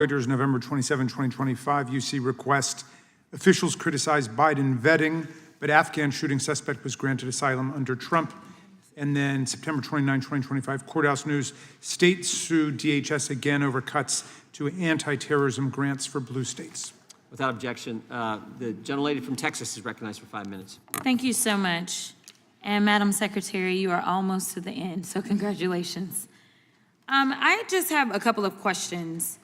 Reuters, November 27, 2025, U.C. request. Officials criticized Biden vetting, but Afghan shooting suspect was granted asylum under Trump. And then September 29, 2025, Courthouse News, state sued DHS again over cuts to anti-terrorism grants for blue states. Without objection, the gentlelady from Texas is recognized for 5 minutes. Thank you so much. And Madam Secretary, you are almost to the end, so congratulations. I just have a couple of questions.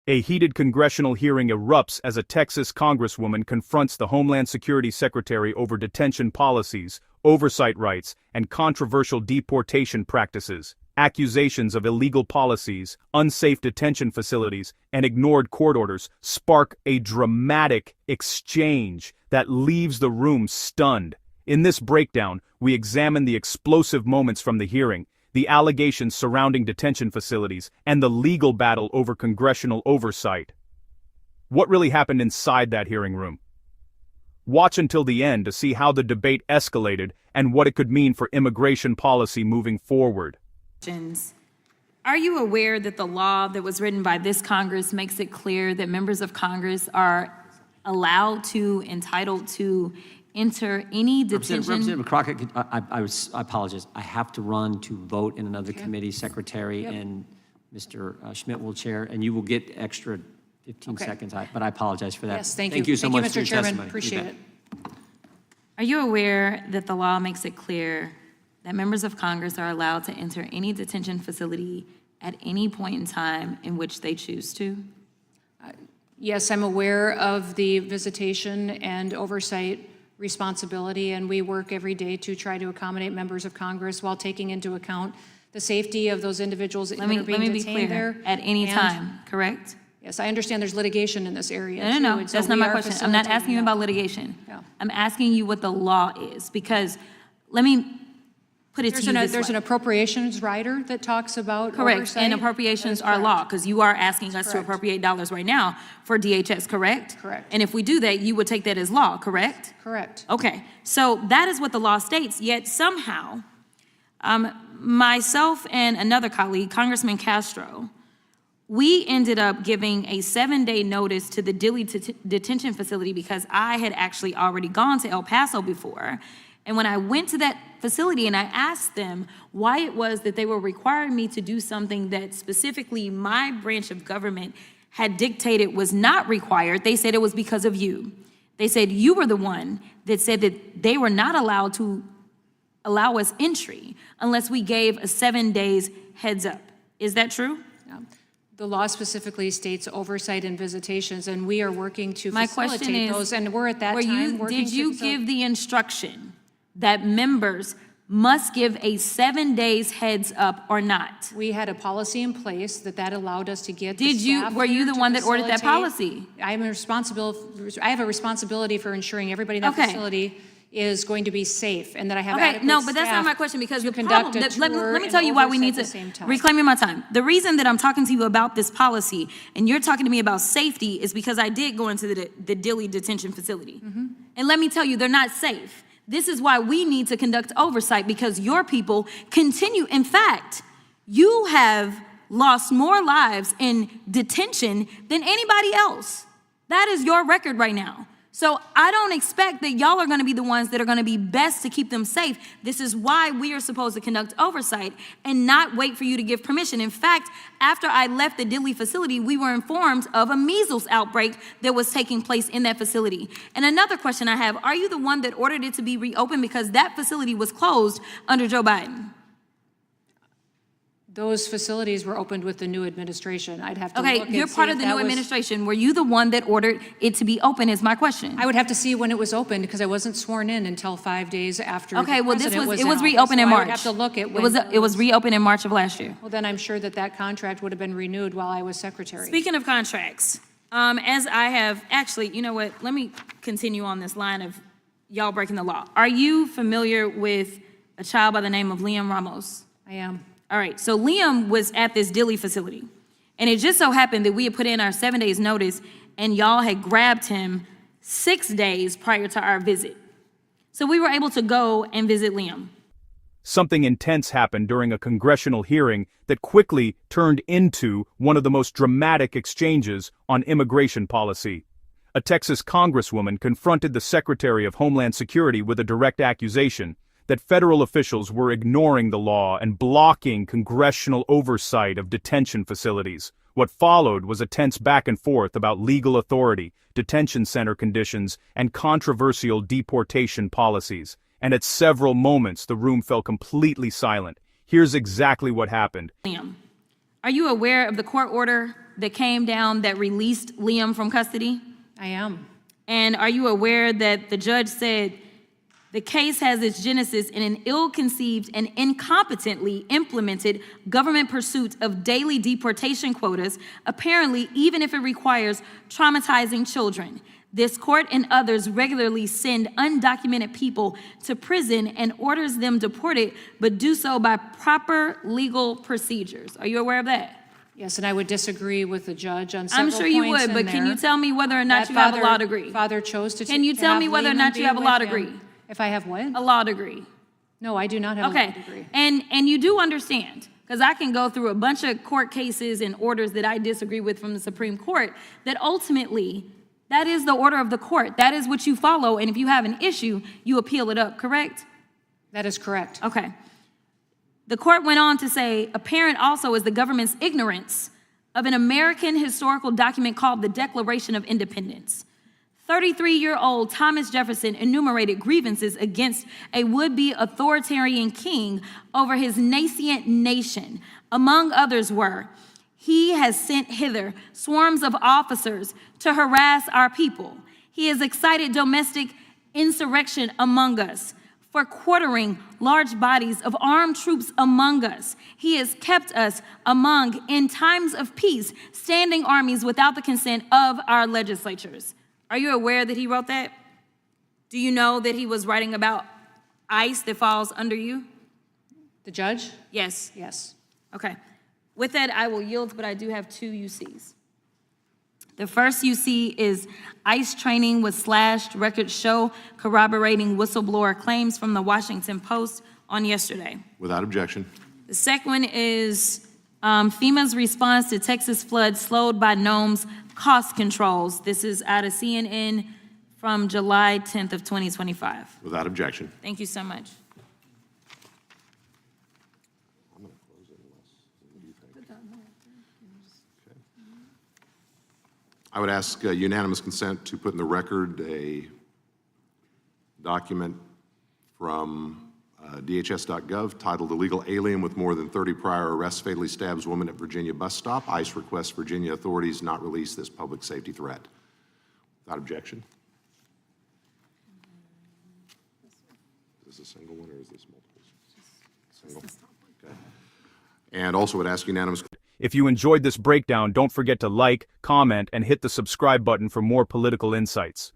A heated congressional hearing erupts as a Texas Congresswoman confronts the Homeland Security Secretary over detention policies, oversight rights, and controversial deportation practices. Accusations of illegal policies, unsafe detention facilities, and ignored court orders spark a dramatic exchange that leaves the room stunned. In this breakdown, we examine the explosive moments from the hearing, the allegations surrounding detention facilities, and the legal battle over congressional oversight. What really happened inside that hearing room? Watch until the end to see how the debate escalated and what it could mean for immigration policy moving forward. Are you aware that the law that was written by this Congress makes it clear that members of Congress are entitled to enter any detention? Representative Crockett, I apologize. I have to run to vote in another committee, Secretary, and Mr. Schmidt will chair, and you will get extra 15 seconds, but I apologize for that. Yes, thank you. Thank you so much Mr. for your Chairman. testimony. Appreciate it. Are you aware that the law makes it clear that members of Congress are allowed to enter any detention facility at any point in time in which they choose to? Yes, I'm aware of the visitation and oversight responsibility, and we work every day to try to accommodate members of Congress while taking into account the safety of those individuals that are being Let me be detained clear. there. At any time, correct? Yes, I understand there's litigation in this area. No, too, and so that's not we my are question. I'm not facilitating asking you that. about litigation. Yeah. I'm asking you what the law is, because let me put it to you this There's way. an appropriations rider that talks about Correct, oversight. and appropriations That is are law, correct. because you are asking us to correct. appropriate dollars right now for DHS, correct? Correct. And if we do that, you would take that as law, correct? Correct. Okay, so that is what the law states, yet somehow, myself and another colleague, Congressman Castro, we ended up giving a 7-day notice to the Dilley detention facility because I had actually already gone to El Paso before. And when I went to that facility and I asked them why it was that they were requiring me to do something that specifically my branch of government had dictated was not required, they said it was because of you. They said you were the one that said that they were not allowed to allow us entry unless we gave a 7 days heads up. Is that true? Yeah. The law specifically states oversight and visitations, and we are working to My question facilitate is, those, and we're at that time working did to you give the instruction that members must give a 7 days heads up or not? We had a policy in place that allowed us to get the Did you, staff were you there the to one that ordered that facilitate. policy? I have a responsibility for ensuring everybody in that Okay. facility is going to be safe, and that I have Okay, adequate no, but that's not staff my question, because to the conduct problem, a let tour me and tell you why we oversight need at the to, same time. reclaiming my time. The reason that I'm talking to you about this policy, and you're talking to me about safety, is because I did go into the Dilley detention facility. Mm-hmm. And let me tell you, they're not safe. This is why we need to conduct oversight, because your people continue. In fact, you have lost more lives in detention than anybody else. That is your record right now. So I don't expect that y'all are going to be the ones that are going to be best to keep them safe. This is why we are supposed to conduct oversight and not wait for you to give permission. In fact, after I left the Dilley facility, we were informed of a measles outbreak that was taking place in that facility. And another question I have, are you the one that ordered it to be reopened because that facility was closed under Joe Biden? Those facilities were opened with the new administration. I'd have to look Okay, and you're see part if of the that new was- administration. Were you the one that ordered it to be open is my question. I would have to see when it was opened, because I wasn't sworn in until 5 days after Okay, the well, president was it was out. reopened So in I March. would have to look at when It was reopened in March of last year. Well, then I'm sure that contract would have been renewed while I was secretary. Speaking of contracts, as I have, actually, you know what? Let me continue on this line of y'all breaking the law. Are you familiar with a child by the name of Liam Ramos? I am. All right, so Liam was at this Dilley facility, and it just so happened that we had put in our 7 days notice, and y'all had grabbed him 6 days prior to our visit. So we were able to go and visit Liam. something intense happened during a congressional hearing that quickly turned into one of the most dramatic exchanges on immigration policy. A Texas Congresswoman confronted the Secretary of Homeland Security with a direct accusation that federal officials were ignoring the law and blocking congressional oversight of detention facilities. What followed was a tense back and forth about legal authority, detention center conditions, and controversial deportation policies. And at several moments, the room fell completely silent. Here's exactly what happened. Liam, are you aware of the court order that came down that released Liam from custody? I am. And are you aware that the judge said the case has its genesis in an ill-conceived and incompetently implemented government pursuit of daily deportation quotas, apparently even if it requires traumatizing children? This court and others regularly send undocumented people to prison and orders them deported, but do so by proper legal procedures. Are you aware of that? Yes, and I would disagree with the judge on several I'm points sure you would, in but can there. you tell me whether or not That you have a father- law degree? Father chose to Can you tell me whether or not you have a law degree? If I have what? A law degree. No, I do not have a law Okay, degree. and you do understand, because I can go through a bunch of court cases and orders that I disagree with from the Supreme Court, that ultimately, that is the order of the court. That is what you follow, and if you have an issue, you appeal it up, correct? That is correct. Okay. The court went on to say, apparent also is the government's ignorance of an American historical document called the Declaration of Independence. 33-year-old Thomas Jefferson enumerated grievances against a would-be authoritarian king over his nascent nation. Among others were, he has sent hither swarms of officers to harass our people. He has excited domestic insurrection among us, for quartering large bodies of armed troops among us. He has kept us among, in times of peace, standing armies without the consent of our legislatures. Are you aware that he wrote that? Do you know that he was writing about ICE that falls under you? The judge? Yes. Yes. Okay. With that, I will yield, but I do have two UCs. The first UC is ICE training with slashed records show corroborating whistleblower claims from the Washington Post on yesterday. Without objection. The second one is FEMA's response to Texas flood slowed by NOM's cost controls. This is out of CNN from July 10th of 2025. Without objection. Thank you so much. I would ask unanimous consent to put in the record a document from DHS.gov titled Illegal Alien with More Than 30 Prior Arrests Fatally Stabs Woman at Virginia Bus Stop. ICE requests Virginia authorities not release this public safety threat. Without objection. Is this a single one or is this multiple? Single. Okay. And also would ask unanimous. If you enjoyed this breakdown, don't forget to like, comment, and hit the subscribe button for more political insights.